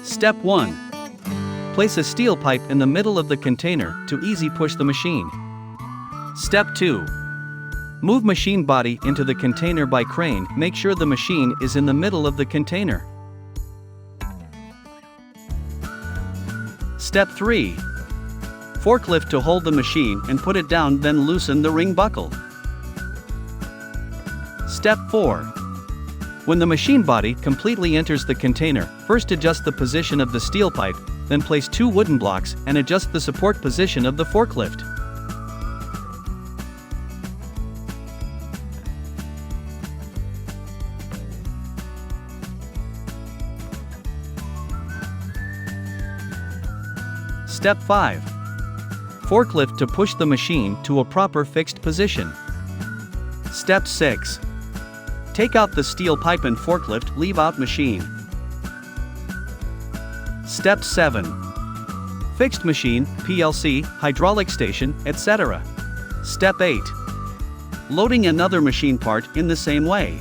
Step 1. Place a steel pipe in the middle of the container to easy push the machine. Step 2. Move machine body into the container by crane. Make sure the machine is in the middle of the container. Step 3. Forklift to hold the machine and put it down, then loosen the ring buckle. Step 4. When the machine body completely enters the container, first adjust the position of the steel pipe, then place 2 wooden blocks and adjust the support position of the forklift. Step 5. Forklift to push the machine to a proper fixed position. Step 6. Take out the steel pipe and forklift, leave out machine. Step 7. Fixed machine, PLC, hydraulic station, etc. Step 8. Loading another machine part in the same way.